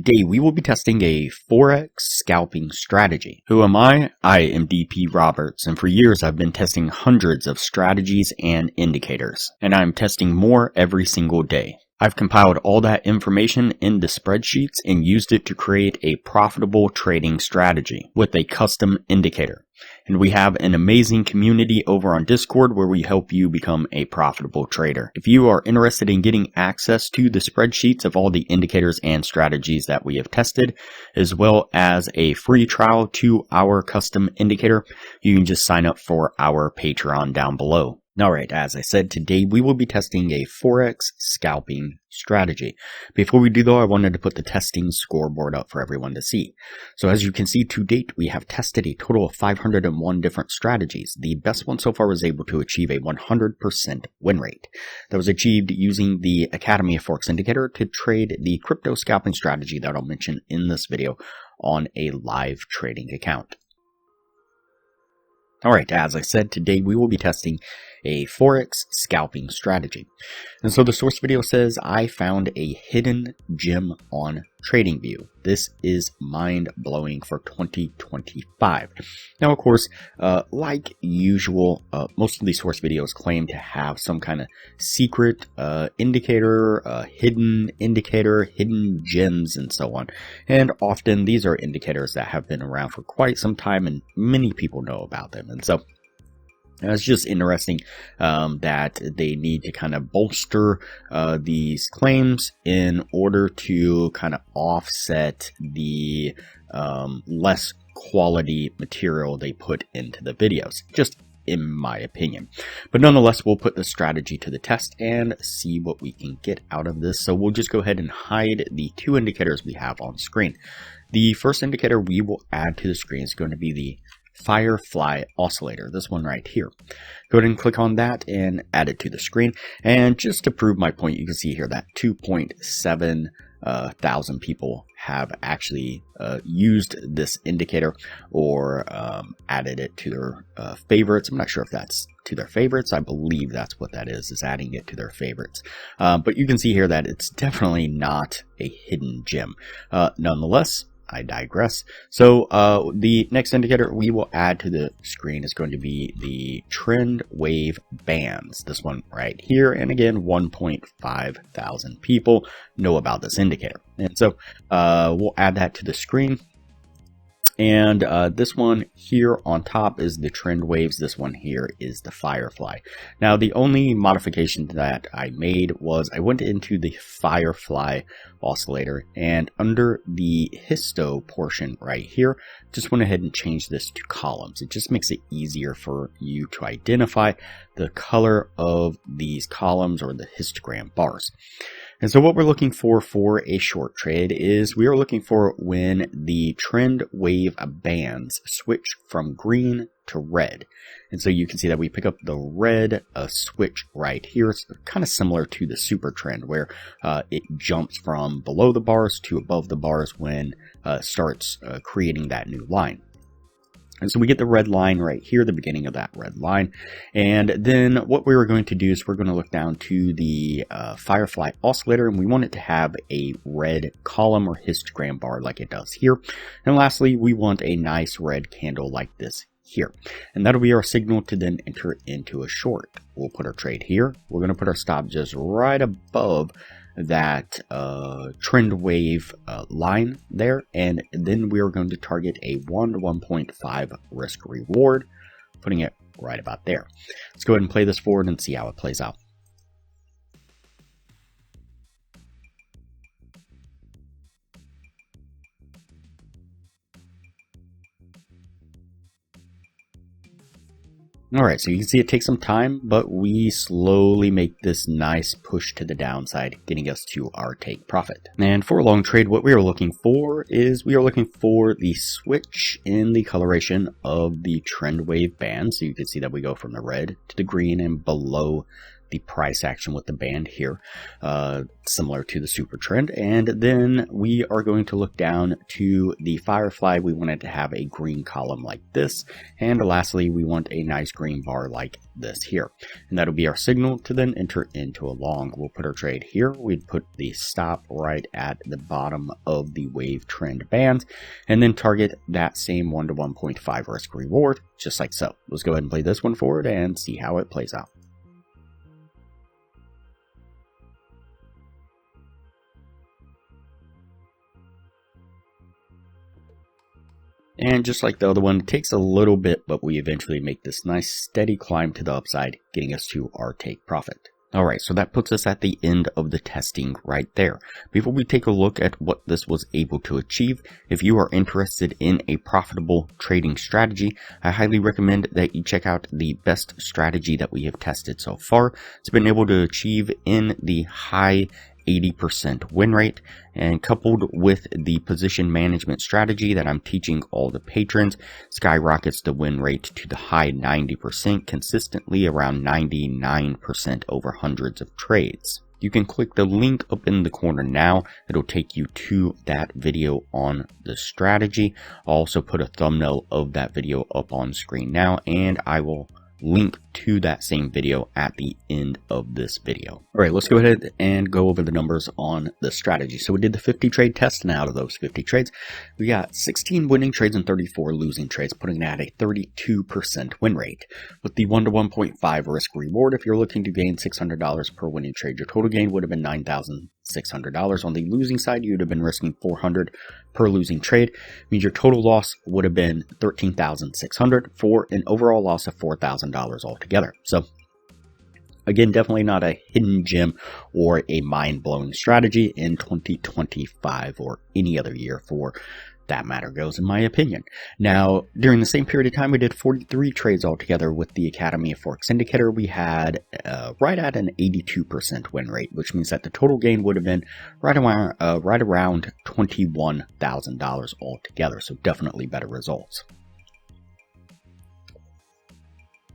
Today we will be testing a Forex scalping strategy. Who am I? I am DP Roberts, and for years I've been testing hundreds of strategies and indicators, and I'm testing more every single day. I've compiled all that information into spreadsheets and used it to create a profitable trading strategy with a custom indicator. And we have an amazing community over on Discord where we help you become a profitable trader. If you are interested in getting access to the spreadsheets of all the indicators and strategies that we have tested, as well as a free trial to our custom indicator, you can just sign up for our Patreon down below. Alright, as I said, today we will be testing a Forex scalping strategy. Before we do though, I wanted to put the testing scoreboard up for everyone to see. So as you can see, to date, we have tested a total of 501 different strategies. The best one so far was able to achieve a 100% win rate. That was achieved using the Academy of Forex indicator to trade the crypto scalping strategy that I'll mention in this video on a live trading account. Alright, as I said, today we will be testing a Forex scalping strategy. And so the source video says, I found a hidden gem on TradingView. This is mind-blowing for 2025. Now, of course, like usual, most of these source videos claim to have some kind of secret indicator, hidden indicator, hidden gems, and so on. And often these are indicators that have been around for quite some time and many people know about them. And so it's just interesting that they need to kind of bolster these claims in order to kind of offset the less quality material they put into the videos, just in my opinion. But nonetheless, we'll put the strategy to the test and see what we can get out of this. So we'll just go ahead and hide the two indicators we have on screen. The first indicator we will add to the screen is going to be the Firefly oscillator, this one right here. Go ahead and click on that and add it to the screen. And just to prove my point, you can see here that 2.7 thousand people have actually used this indicator or added it to their favorites. I'm not sure if that's to their favorites. I believe that's what that is adding it to their favorites. But you can see here that it's definitely not a hidden gem. Nonetheless, I digress. So the next indicator we will add to the screen is going to be the trend wave bands. This one right here. And again, 1.5 thousand people know about this indicator. And so we'll add that to the screen. And this one here on top is the trend waves. This one here is the Firefly. Now, the only modification that I made was I went into the Firefly oscillator, and under the histo portion right here, just went ahead and changed this to columns. It just makes it easier for you to identify the color of these columns or the histogram bars. And so what we're looking for a short trade is we are looking for when the trend wave bands switch from green to red. And so you can see that we pick up the red switch right here. It's kind of similar to the super trend where it jumps from below the bars to above the bars when it starts creating that new line. And so we get the red line right here, the beginning of that red line. And then what we're going to do is we're going to look down to the Firefly oscillator, and we want it to have a red column or histogram bar like it does here. And lastly, we want a nice red candle like this here. And that'll be our signal to then enter into a short. We'll put our trade here. We're going to put our stop just right above that trend wave line there, and then we are going to target a 1 to 1.5 risk reward, putting it right about there. Let's go ahead and play this forward and see how it plays out. Alright, so you can see it takes some time, but we slowly make this nice push to the downside, getting us to our take profit. And for a long trade, what we are looking for is we are looking for the switch in the coloration of the trend wave band. So you can see that we go from the red to the green and below the price action with the band here, similar to the super trend. And then we are going to look down to the Firefly. We want it to have a green column like this. And lastly, we want a nice green bar like this here. And that'll be our signal to then enter into a long. We'll put our trade here. We'd put the stop right at the bottom of the wave trend band, and then target that same 1 to 1.5 risk reward, just like so. Let's go ahead and play this one forward and see how it plays out. And just like the other one, it takes a little bit, but we eventually make this nice steady climb to the upside, getting us to our take profit. Alright, so that puts us at the end of the testing right there. Before we take a look at what this was able to achieve, if you are interested in a profitable trading strategy, I highly recommend that you check out the best strategy that we have tested so far. It's been able to achieve in the high 80% win rate, and coupled with the position management strategy that I'm teaching all the patrons, skyrockets the win rate to the high 90%, consistently around 99% over hundreds of trades. You can click the link up in the corner now. It'll take you to that video on the strategy. I'll also put a thumbnail of that video up on screen now, and I will link to that same video at the end of this video. All right, let's go ahead and go over the numbers on the strategy. So we did the 50 trade test, and out of those 50 trades, we got 16 winning trades and 34 losing trades, putting that at a 32% win rate. With the 1 to 1.5 risk reward, if you're looking to gain $600 per winning trade, your total gain would have been $9,600. On the losing side, you'd have been risking $400 per losing trade. Means your total loss would have been $13,600 for an overall loss of $4,000 altogether. So again, definitely not a hidden gem or a mind-blowing strategy in 2025 or any other year for that matter goes, in my opinion. Now, during the same period of time, we did 43 trades altogether with the Academy of Forex Indicator. We had right at an 82% win rate, which means that the total gain would have been right around $21,000 altogether. So definitely better results.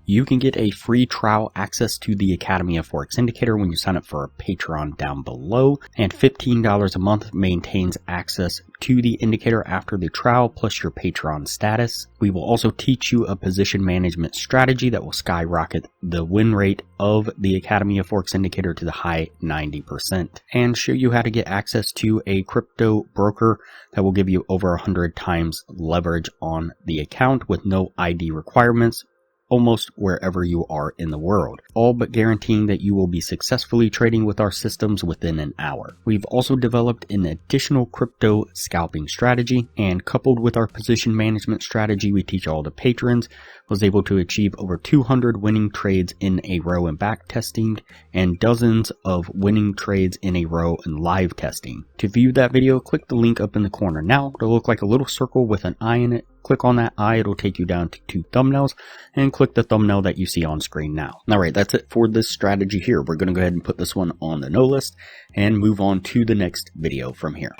You can get a free trial access to the Academy of Forex Indicator when you sign up for a Patreon down below, and $15 a month maintains access to the indicator after the trial plus your Patreon status. We will also teach you a position management strategy that will skyrocket the win rate of the Academy of Forex Indicator to the high 90% and show you how to get access to a crypto broker that will give you over 100 times leverage on the account with no ID requirements, almost wherever you are in the world, all but guaranteeing that you will be successfully trading with our systems within an hour. We've also developed an additional crypto scalping strategy, and coupled with our position management strategy we teach all the patrons, was able to achieve over 200 winning trades in a row in back testing and dozens of winning trades in a row in live testing. To view that video, click the link up in the corner now. It'll look like a little circle with an eye in it. Click on that eye, it'll take you down to 2 thumbnails, and click the thumbnail that you see on screen now. Alright, that's it for this strategy here. We're going to go ahead and put this one on the no list and move on to the next video from here.